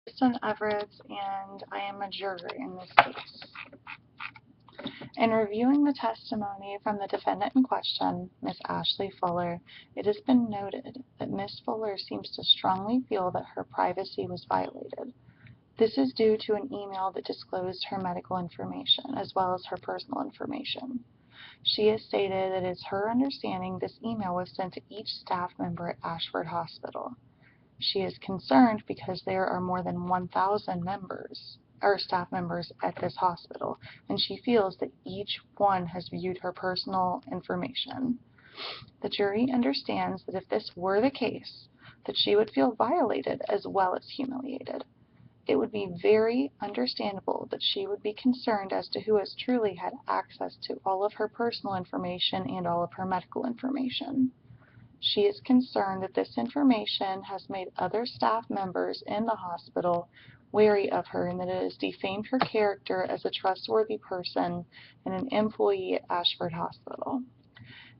Kristen Everett, and I am a juror in this case. In reviewing the testimony from the defendant in question, Ms. Ashley Fuller, it has been noted that Ms. Fuller seems to strongly feel that her privacy was violated. This is due to an email that disclosed her medical information as well as her personal information. She has stated that it is her understanding this email was sent to each staff member at Ashford Hospital. She is concerned because there are more than 1,000 staff members at this hospital, and she feels that each one has viewed her personal information. The jury understands that if this were the case, that she would feel violated as well as humiliated. It would be very understandable that she would be concerned as to who has truly had access to all of her personal information and all of her medical information. She is concerned that this information has made other staff members in the hospital wary of her and that it has defamed her character as a trustworthy person and an employee at Ashford Hospital.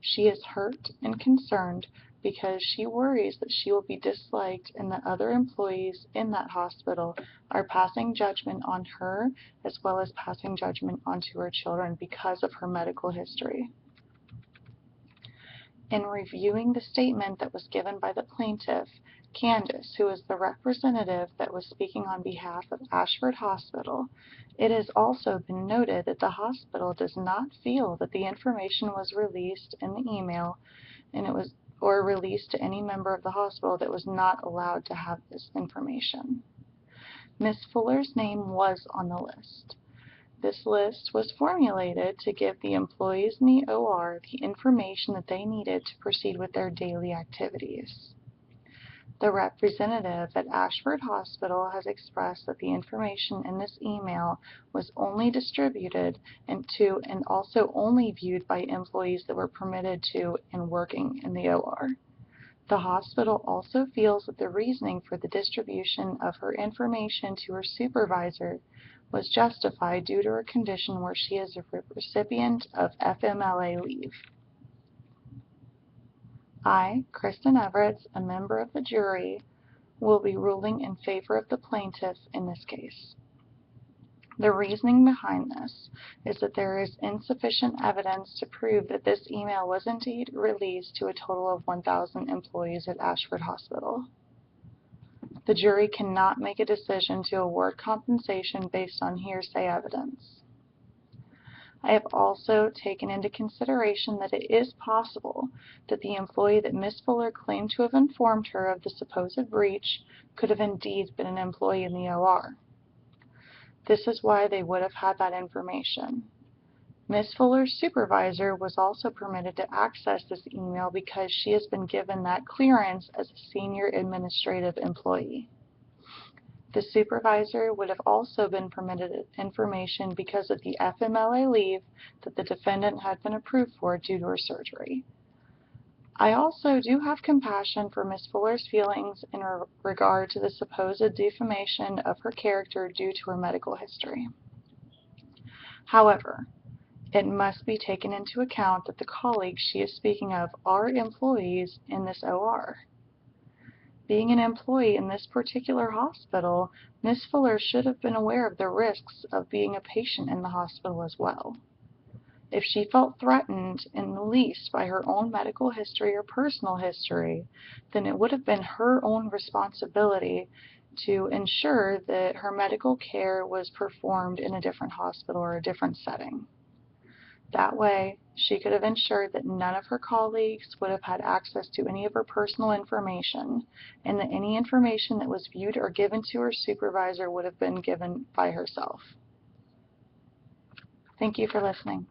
She is hurt and concerned because she worries that she will be disliked and that other employees in that hospital are passing judgment on her as well as passing judgment onto her children because of her medical history. In reviewing the statement that was given by the plaintiff, Candace, who is the representative that was speaking on behalf of Ashford Hospital, it has also been noted that the hospital does not feel that the information was released in the email or released to any member of the hospital that was not allowed to have this information. Ms. Fuller's name was on the list. This list was formulated to give the employees in the OR the information that they needed to proceed with their daily activities. The representative at Ashford Hospital has expressed that the information in this email was only distributed and also only viewed by employees that were permitted to and working in the OR. The hospital also feels that the reasoning for the distribution of her information to her supervisor was justified due to her condition where she is a recipient of FMLA leave. I, Kristen Everett, a member of the jury, will be ruling in favor of the plaintiff in this case. The reasoning behind this is that there is insufficient evidence to prove that this email was indeed released to a total of 1,000 employees at Ashford Hospital. The jury cannot make a decision to award compensation based on hearsay evidence. I have also taken into consideration that it is possible that the employee that Ms. Fuller claimed to have informed her of the supposed breach could have indeed been an employee in the OR. This is why they would have had that information. Ms. Fuller's supervisor was also permitted to access this email because she has been given that clearance as a senior administrative employee. The supervisor would have also been permitted information because of the FMLA leave that the defendant had been approved for due to her surgery. I also do have compassion for Ms. Fuller's feelings in regard to the supposed defamation of her character due to her medical history. However, it must be taken into account that the colleagues she is speaking of are employees in this OR. Being an employee in this particular hospital, Ms. Fuller should have been aware of the risks of being a patient in the hospital as well. If she felt threatened in the least by her own medical history or personal history, then it would have been her own responsibility to ensure that her medical care was performed in a different hospital or a different setting. That way, she could have ensured that none of her colleagues would have had access to any of her personal information, and that any information that was viewed or given to her supervisor would have been given by herself. Thank you for listening.